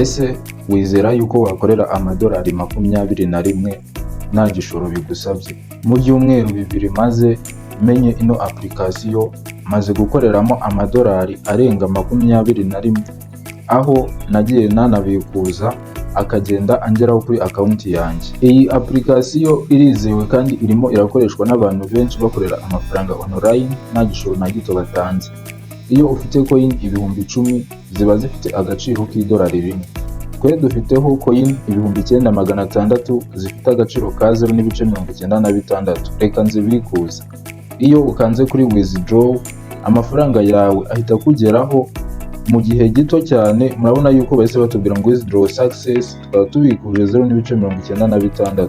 Ese wizera yuko wakorera amadolari 21 nta gishoro bigusabye? Mu byumweru 2 maze menye ino application, maze gukoreramo amadolari arenga 21, aho nagiye nanabikuza akagenda angeraho kuri account yanjye. Iyi application irizewe kandi irimo irakoreshwa n'abantu benshi bakorera amafaranga online nta gishoro na gito batanze. Iyo ufite coin 10,000 ziba zifite agaciro k'idolari rimwe. Twe dufiteho coin 9,600 zifite agaciro ka 0.96. Reka nzibikuza. Iyo ukanze kuri withdraw, amafaranga yawe ahita kugeraho mu gihe gito cyane. Murabona yuko bahise batubwira ngo withdraw success, tukaba tubikuje 0.96.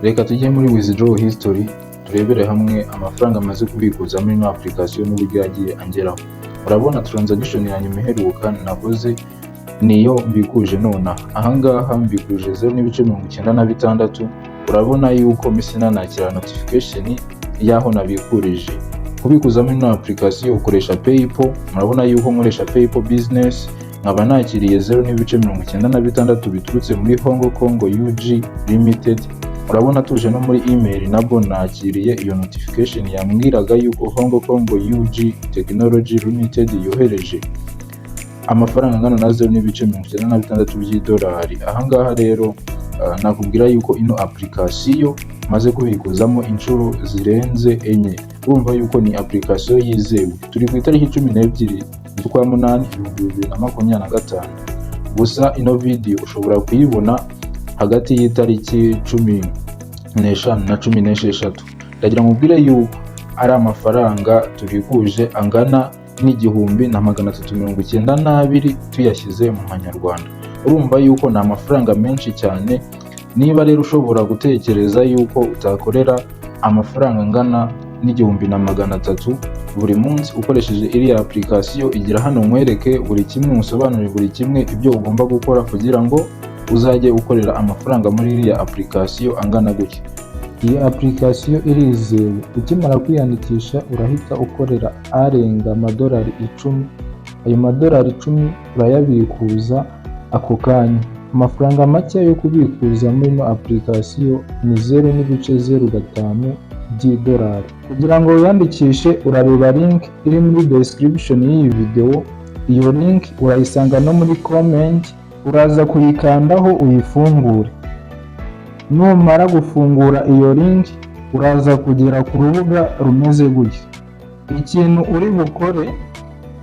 Reka tujye muri withdraw history turebere hamwe amafaranga amaze kubikuza muri ino application n'uburyo yagiye angeraho. Urabona transaction ya nyuma iheruka nakoze niyo mbikuje nona. Ahangaha mbikuje 0.96. Urabona yuko misina nakira notification yaho nabikurije. Kubikuza muri ino application ukoresha PayPal. Murabona yuko nkoresha PayPal business, nkaba nakiriye 0.96 biturutse muri Hong Kong UG Limited. Urabona tuje no muri email nabwo nakiriye iyo notification yambwiraga yuko Hong Kong UG Technology Limited yohereje amafaranga angana na 0.96 by'idolari. Ahangaha rero nakubwira yuko ino application maze kubikuzamo inshuro zirenze 4. Urumva yuko ni application yizewe. Turi ku itariki 12 z'ukwa 8 2025. Gusa ino video ushobora kuyibona hagati y'itariki 15 na 16. Ndagira mubwire yuko ari amafaranga tubikuje angana n'1,392 tuyashyize mu manyarwanda. Urumva yuko ni amafaranga menshi cyane. Niba rero ushobora gutekereza yuko utakorera amafaranga angana n'1,300 buri munsi ukoresheje iriya application, igira hano nkwereke buri kimwe, usobanurire buri kimwe ibyo ugomba gukora kugira ngo uzajye ukorera amafaranga muri iriya application angana gutya. Iyi application irizewe. Ukimara kwiyandikisha urahita ukorera arenga amadolari 10. Ayo madolari 10 urayabikuza ako kanya. Amafaranga make yo kubikuza muri ino application ni 0.05 by'idolari. Kugira ngo wiyandikishe urareba link iri muri description y'iyi video. Iyo link urayisanga no muri comment, uraza kuyikandaho uyifungure. Numara gufungura iyo link uraza kugera ku rubuga rumeze gutya. Ikintu uri bukore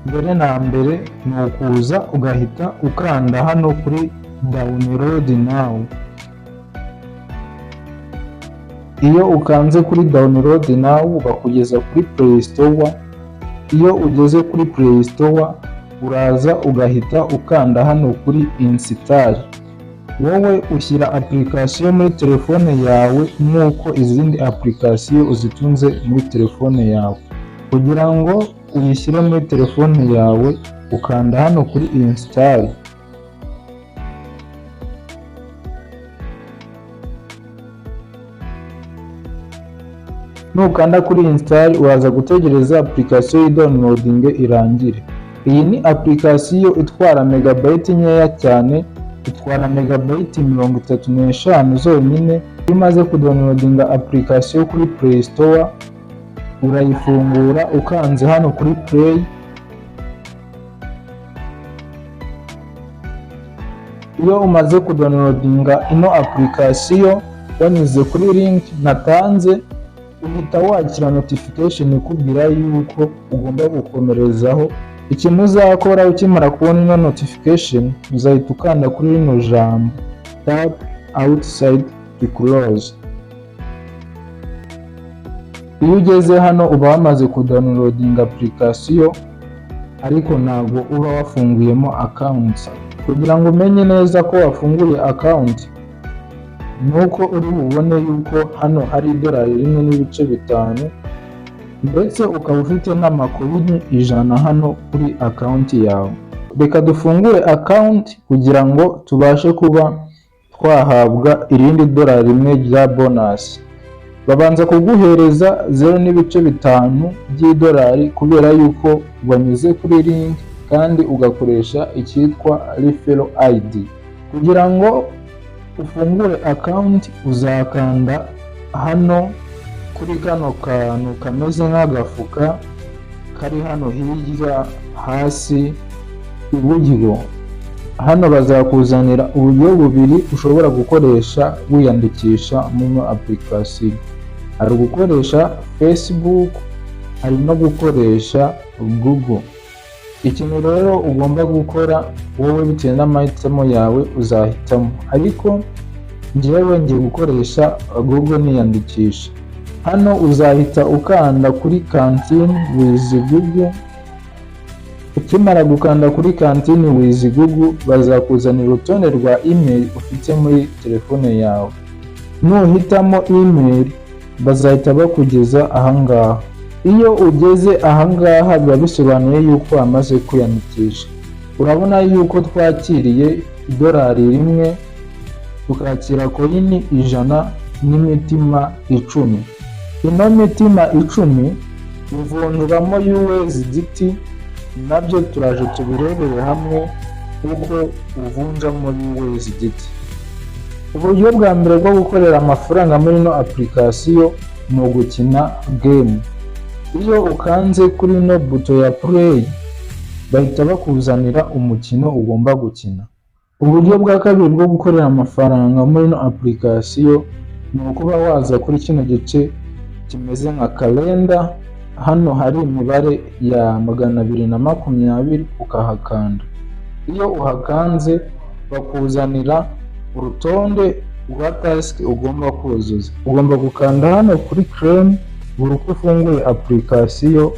mbere na mbere ni ukuza ugahita ukanda hano kuri download now. Iyo ukanze kuri download now bakugeza kuri Play Store. Iyo ugeze kuri Play Store uraza ugahita ukanda hano kuri install. Wowe ushyira application muri telefone yawe nk'uko izindi application uzitunze muri telefone yawe. Kugira ngo uyishyire muri telefone yawe ukanda hano kuri install. Nukanda kuri install uraza gutegereza application y'downloading irangire. Iyi ni application itwara megabyte nkeya cyane, itwara megabyte 35 zonyine. Iyo umaze kudownloadinga application kuri Play Store urayifungura ukanze hano kuri play. Iyo umaze kudownloadinga ino application wanyuze kuri link natanze, uhita wakira notification ikubwira yuko ugomba gukomerezaho. Ikintu uzakora ukimara kubona ino notification, uzahita ukanda kuri rino jambo tap outside to close. Iyo ugeze hano uba wamaze kudownloadinga application, ariko ntabwo uba wafunguyemo account. Kugira ngo umenye neza ko wafunguye account, nuko uri bubone yuko hano hari $1.5 ndetse ukaba ufite n'amakoini 100 hano kuri account yawe. Reka dufungure account kugira ngo tubashe kuba twahabwa irindi $1 rya bonus. Babanza kuguhereza 0.5 by'idolari kubera yuko wanyuze kuri link kandi ugakoresha icyitwa referral ID. Kugira ngo ufungure account uzakanda hano kuri kano kantu kameze nk'agafuka kari hano hirya hasi iburyo. Hano bazakuzanira uburyo bubiri ushobora gukoresha wiyandikisha muri application. Hari gukoresha Facebook, hari no gukoresha Google. Ikintu rero ugomba gukora wowe bitewe n'amahitamo yawe uzahitamo, ariko njyewe ngiye gukoresha Google niyandikisha. Hano uzahita ukanda kuri Continue with Google. Ukimara gukanda kuri Continue with Google bazakuzanira urutonde rwa email ufite muri telefone yawe. Nuhitamo email bazahita bakugeza ahangaha. Iyo ugeze ahangaha biba bisobanuye yuko wamaze kwiyandikisha. Urabona yuko twakiriye $1 tukakira coin 100 n'imitima 10. Ino mitima 10 ivunjwamo USDT, nabyo turaje tubirebere hamwe uko uvunjamo USDT. Uburyo bwa mbere bwo gukorera amafaranga muri ino application ni ugukina game. Iyo ukanze kuri ino buto ya play bahita bakuzanira umukino ugomba gukina. Uburyo bwa kabiri bwo gukorera amafaranga muri ino application ni ukuba waza kuri kino gice kimeze nka kalenda. Hano hari imibare ya 220 ukahakanda. Iyo uhakanze bakuzanira urutonde rwa task ugomba kuzuza. Ugomba gukanda hano kuri claim buri uko ufunguye application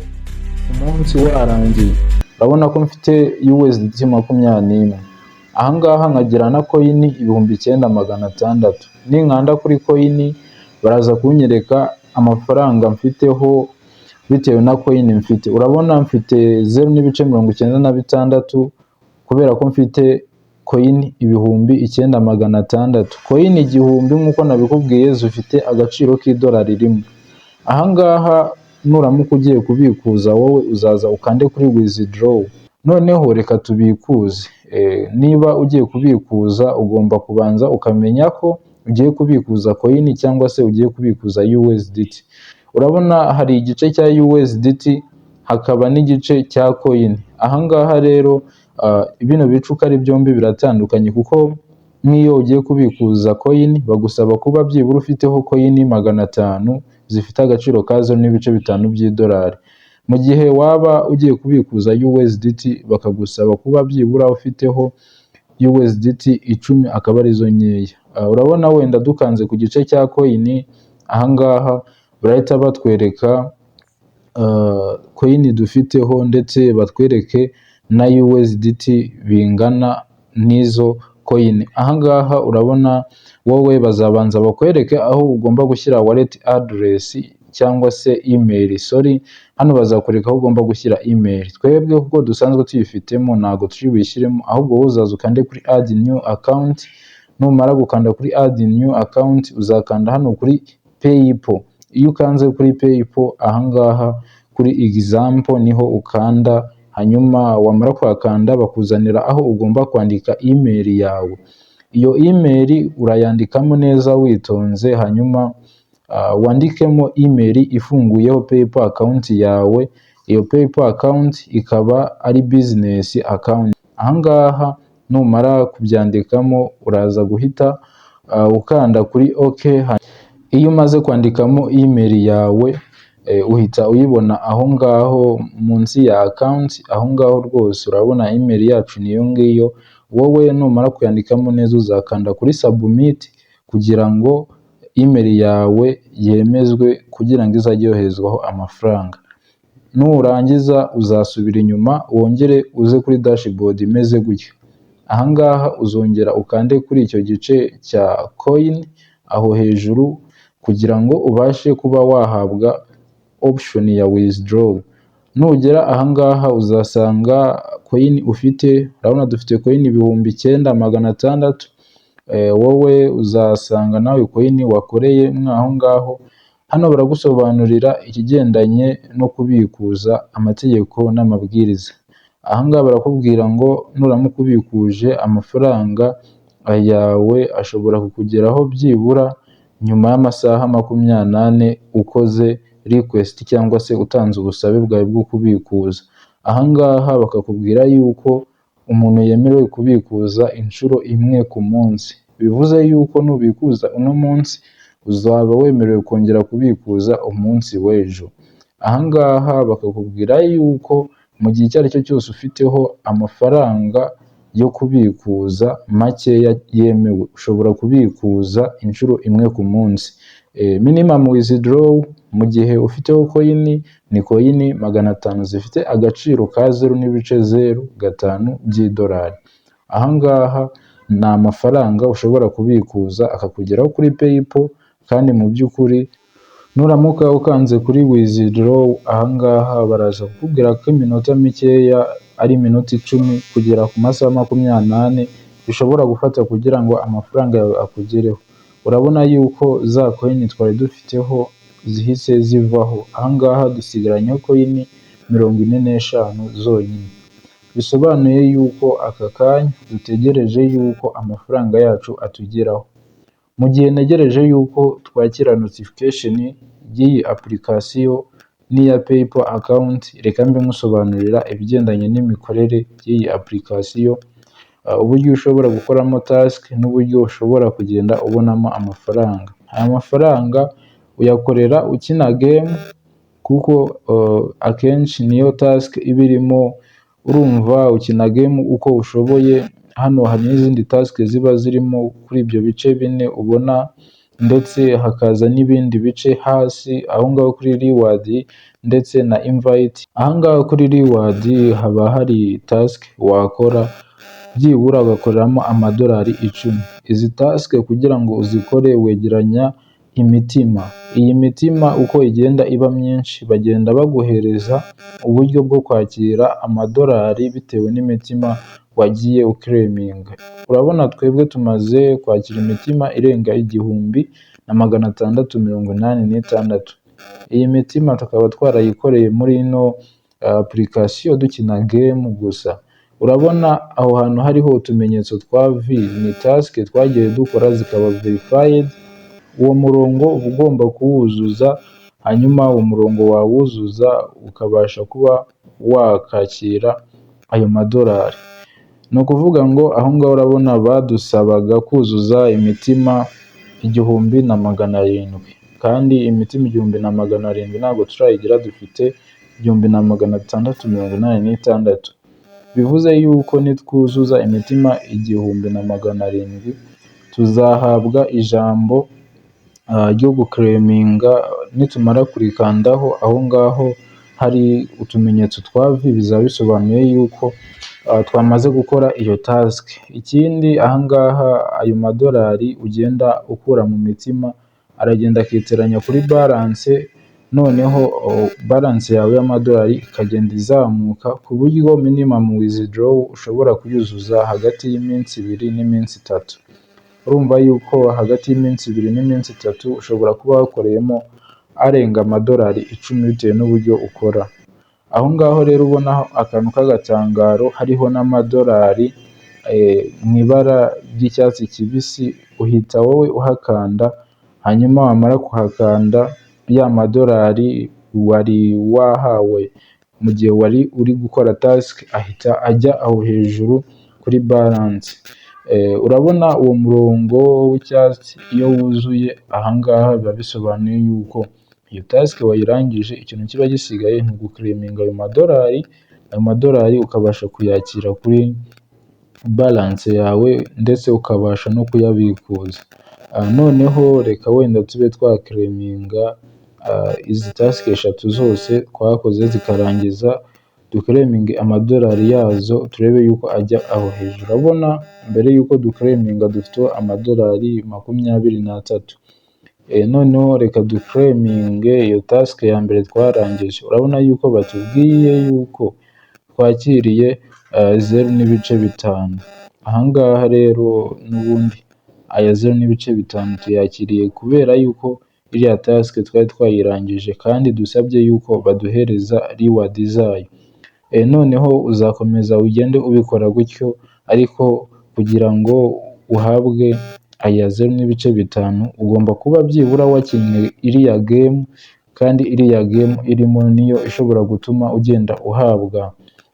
umunsi warangiye. Urabona ko mfite USDT 21. Ahangaha nkagira na coin 9600. Ninkanda kuri coin baraza kunyereka amafaranga mfiteho bitewe na coin mfite. Urabona mfite 0.96 kubera ko mfite coin 9600. Coin 1000 nkuko nabikubwiye zifite agaciro $1. Ahangaha nuramuka ugiye kubikuza wowe uzaza ukande kuri withdraw. Noneho reka tubikuze. Niba ugiye kubikuza ugomba kubanza ukamenya ko ugiye kubikuza coin cyangwa se ugiye kubikuza USDT. Urabona hari igice cya USDT hakaba n'igice cya coin. Ahangaha rero bino bicuka ari byombi biratandukanye, kuko n'iyo ugiye kubikuza coin bagusaba kuba byibura ufiteho coin 500 zifite agaciro ka $0.5. Mu gihe waba ugiye kubikuza USDT bakagusaba kuba byibura ufiteho USDT 10 akaba arizo nkeya. Urabona wenda dukanze ku gice cya coin ahangaha barahita batwereka coin dufiteho ndetse batwereke na USDT bingana n'izo coin. Ahangaha urabona wowe bazabanza bakwereke aho ugomba gushyira wallet address cyangwa se email. Hano bazakwereka aho ugomba gushyira email. Twebwe kuko dusanzwe tuyifitemo ntago turi buyishyiremo, ahubwo uzaza ukande kuri add new account. Numara gukanda kuri add new account uzakanda hano kuri PayPal. Iyo ukanze kuri PayPal ahangaha kuri example niho ukanda, hanyuma wamara kwakanda bakuzanira aho ugomba kwandika email yawe. Iyo email urayandikamo neza witonze, hanyuma wandikemo email ifunguyeho PayPal account yawe. Iyo PayPal account ikaba ari business account. Ahangaha numara kubyandikamo uraza guhita ukanda kuri OK. Iyo umaze kwandikamo email yawe uhita uyibona aho ngaho munsi ya account. Aho ngaho rwose urabona email yacu niyo ngiyo. Wowe numara kuyandikamo neza uzakanda kuri submit kugira ngo email yawe yemezwe kugira ngo izajye yoherezwaho amafaranga. Nurangiza uzasubira inyuma wongere uze kuri dashboard imeze gutyo. Ahangaha uzongera ukande kuri icyo gice cya coin aho hejuru kugira ngo ubashe kuba wahabwa option ya withdraw. Nugera ahangaha uzasanga coin ufite, urabona dufite coin 9600. Wowe uzasanga nawe coin wakoreye mwaho ngaho. Hano baragusobanurira ikigendanye no kubikuza amategeko n'amabwiriza. Ahangaha barakubwira ngo nuramuka ubikuje amafaranga yawe ashobora kukugeraho byibura nyuma y'amasaha 24 ukoze request cyangwa se utanze ubusabe bwawe bwo kubikuza. Ahangaha bakakubwira yuko umuntu yemerewe kubikuza inshuro imwe ku munsi, bivuze yuko nubikuza uno munsi uzaba wemerewe kongera kubikuza umunsi w'ejo. Ahangaha bakakubwira yuko mu gihe icyo ari cyo cyose ufiteho amafaranga yo kubikuza makeya yemewe, ushobora kubikuza inshuro imwe ku munsi. Minimum withdraw mu gihe ufiteho coin ni coin 500 zifite agaciro ka 0.05 by'idolari. Ahangaha ni amafaranga ushobora kubikuza akakugeraho kuri PayPal, kandi mu by'ukuri nuramuka ukanze kuri withdraw, ahangaha baraza kukubwira ko iminota mikeya ari iminota 10 kugera ku masaha 24 bishobora gufata kugira ngo amafaranga yawe akugereho. Urabona yuko za coin twari dufiteho zihise zivaho, ahangaha dusigaranye coin 45 zonyine. Bisobanuye yuko aka kanya dutegereje yuko amafaranga yacu atugeraho. Mu gihe ntegereje yuko twakira notification y'iyi application n'iya PayPal account, reka mbe nkusobanurira ibigendanye n'imikorere y'iyi application, uburyo ushobora gukoramo task n'uburyo ushobora kugenda ubonamo amafaranga. Aya mafaranga uyakorera ukina game, kuko akenshi niyo task iba irimo. Urumva ukina game uko ushoboye. Hano hari n'izindi task ziba zirimo kuri ibyo bice bine ubona, ndetse hakaza n'ibindi bice hasi aho ngaho kuri reward ndetse na invite. Ahangaha kuri reward haba hari task wakora byibura ugakoreramo $10. Izi task kugira ngo uzikore wegeranya imitima. Iyi mitima uko igenda iba myinshi bagenda baguhereza uburyo bwo kwakira $10 bitewe n'imitima wagiye uclaiminga. Urabona twebwe tumaze kwakira imitima irenga 1686. Iyi mitima tukaba twarayikoreye muri ino application dukina game gusa. Urabona aho hantu hariho utumenyetso twa V, ni task twagiye dukora zikaba verified. Uwo murongo uba ugomba kuwuzuza, hanyuma uwo murongo wawuzuza ukabasha kuba wakakira ayo $10. Ni ukuvuga ngo aho ngaho urabona badusabaga kuzuza imitima 1700, kandi imitima 1700 ntabwo turayigira, dufite 1686. Bivuze yuko nitwuzuza imitima 1700 tuzahabwa ijambo ryo guclaiminga. Nitumara kurikandaho aho ngaho hari utumenyetso twa V, bizaba bisobanuye yuko twamaze gukora iyo task. Ikindi ahangaha ayo $10 ugenda ukura mu mitima aragenda akiteranya kuri balance, noneho balance yawe y'amadolari ikagenda izamuka ku buryo minimum withdraw ushobora kuyuzuza hagati y'iminsi 2 n'iminsi 3. Urumva yuko hagati y'iminsi 2 n'iminsi 3 ushobora kuba wakoreyemo arenga $10 bitewe n'uburyo ukora. Aho ngaho rero ubona akantu k'agatangaro hariho n'amadolari mu ibara ry'icyatsi kibisi, uhita wowe uhakanda, hanyuma wamara kuhakanda ya $10 wari wahawe mu gihe wari uri gukora task ahita ajya aho hejuru kuri balance. Urabona uwo murongo w'icyatsi iyo wuzuye, ahangaha biba bisobanuye yuko iyo task wayirangije. Ikintu kiba gisigaye ni uguclaiminga ayo $10 ukabasha kuyakira kuri balance yawe, ndetse ukabasha no kuyabikuza. Noneho reka wenda tube twaclaiminga izi task 3 zose twakoze zikarangiza, duclaiminge $10 yazo, turebe yuko ajya aho hejuru. Urabona mbere yuko duclaiminga dufite $23. Noneho reka duclaiminge iyo task ya mbere twarangije. Urabona yuko batubwiye yuko twakiriye 0.5. Ahangaha rero n'ubundi aya 0.5 tuyakiriye kubera yuko iriya task twari twayirangije, kandi dusabye yuko baduhereza reward zayo. Noneho uzakomeza ugende ubikora gutyo, ariko kugira ngo uhabwe aya 0.5 ugomba kuba byibura wakinnye iriya game, kandi iriya game irimo niyo ishobora gutuma ugenda uhabwa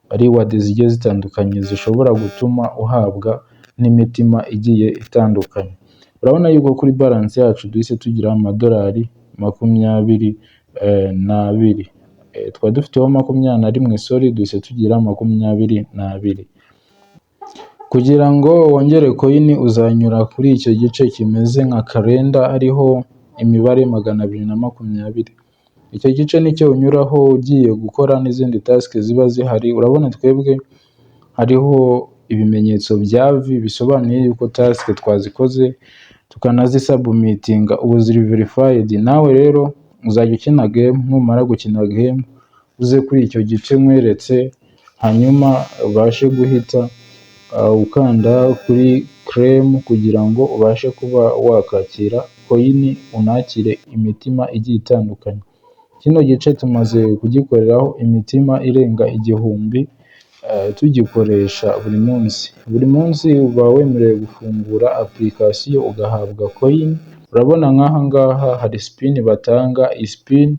reward zigiye zitandukanye zishobora gutuma uhabwa n'imitima igiye itandukanye. Urabona yuko kuri balance yacu duhise tugira amadolari 22, twari dufiteho 21, sorry, duhise tugira 22. Kugira ngo wongere coin uzanyura kuri icyo gice kimeze nka kalenda hariho imibare 220. Icyo gice nicyo unyuraho ugiye gukora n'izindi task ziba zihari. Urabona twebwe hariho ibimenyetso bya V bisobanuye yuko task twazikoze tukanazisubmitinga, ubu ziri verified. Nawe rero uzajya ukina game, numara gukina game uze kuri icyo gice nkweretse, hanyuma ubashe guhita ukanda kuri claim kugira ngo ubashe kuba wakakira coin unakire imitima igiye itandukanye. Kino gice tumaze kugikoreraho imitima irenga 1000 tugikoresha buri munsi uba wemerewe gufungura application ugahabwa coin. Urabona nk'aha ngaha hari spin batanga, spin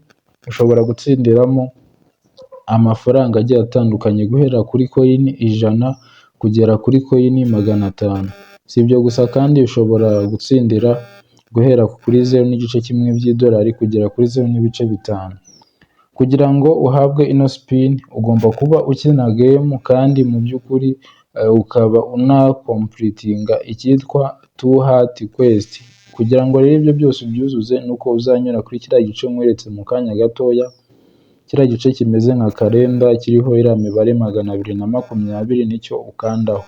ushobora gutsindiramo amafaranga agiye atandukanye guhera kuri coin 100 kugera kuri coin 500. Si ibyo gusa kandi ushobora gutsindira guhera kuri 0.1 by'idolari kugera kuri 0.5. Kugira ngo uhabwe ino spin ugomba kuba ukina game, kandi mu by'ukuri ukaba completinga icyitwa 2 heart quest. Kugira ngo rero ibyo byose ubyuzuze nuko uzanyura kuri kiriya gice nkweretse mu kanya gatoya, kiriya gice kimeze nka kalenda kiriho iriya mibare 220 nicyo ukandaho.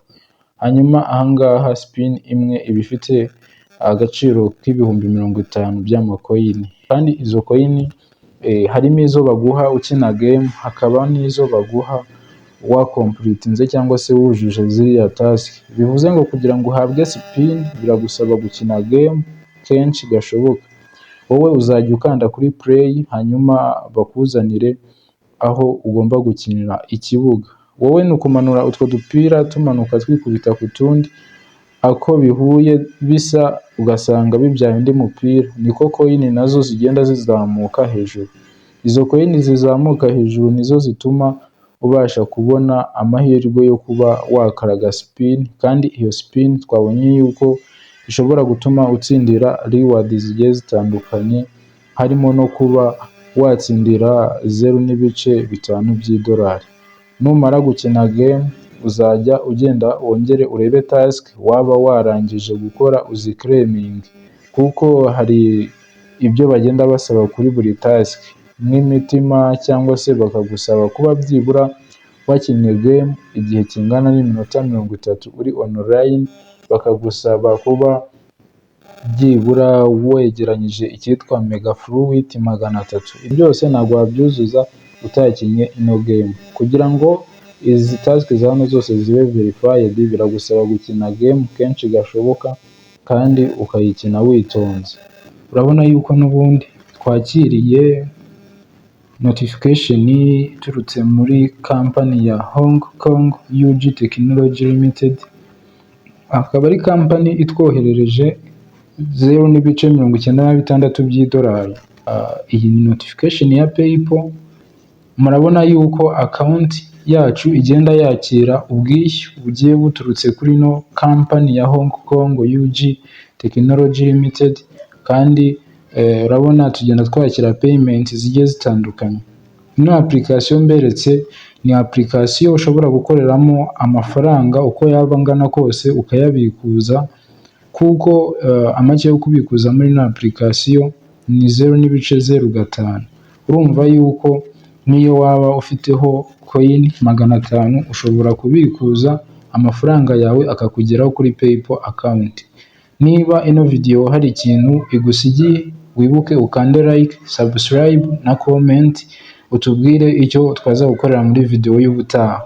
Hanyuma ahangaha spin imwe iba ifite agaciro k'ibihumbi 50 by'amacoin, kandi izo coin harimo izo baguha ukina game, hakaba n'izo baguha wakompletinze cyangwa se wujuje ziriya task. Bivuze ngo kugira ngo uhabwe spin biragusaba gukina game kenshi gashoboka. Wowe uzajya ukanda kuri play, hanyuma bakuzanire aho ugomba gukinira ikibuga. Wowe ni ukumanura utwo dupira tumanuka twikubita ku tundi, ako bihuye bisa ugasanga bibyaye undi mupira, niko coin nazo zigenda zizamuka hejuru. Izo coin zizamuka hejuru nizo zituma ubasha kubona amahirwe yo kuba wakaraga spin, kandi iyo spin twabonye yuko ishobora gutuma utsindira reward zigiye zitandukanye, harimo no kuba watsindira 0.5 by'idolari. Numara gukina game uzajya ugenda wongere urebe task waba warangije gukora uziclaiming, kuko hari ibyo bagenda basaba kuri buri task nk'imitima, cyangwa se bakagusaba kuba byibura wakinnye game igihe kingana n'iminota 30 uri online, bakagusaba kuba byibura wegeranyije icyitwa mega fluid 300. Ibyo byose ntabwo wabyuzuza utakinye ino game. Kugira ngo izi task za hano zose zibe verified biragusaba gukina game kenshi gashoboka, kandi ukayikina witonze. Urabona yuko n'ubundi twakiriye notification iturutse muri company ya Hong Kong UG Technology Limited, akaba ari company itwoherereje 0.96 by'idolari. Iyi notification ya PayPal, murabona yuko account yacu igenda yakira ubwishyu bugiye buturutse kuri no company ya Hong Kong UG Technology Limited, kandi urabona tugenda twakira payment zigiye zitandukanye. Ino application mberetse ni application ushobora gukoreramo amafaranga uko yaba angana kose ukayabikuza, kuko amake yo kubikuza muri ino application ni 0.05. Urumva yuko niyo waba ufiteho coin 500 ushobora kubikuza amafaranga yawe akakugeraho kuri PayPal account. Niba ino video hari ikintu igusigiye, wibuke ukande like, subscribe na comment, utubwire icyo twaza gukorera muri video y'ubutaha.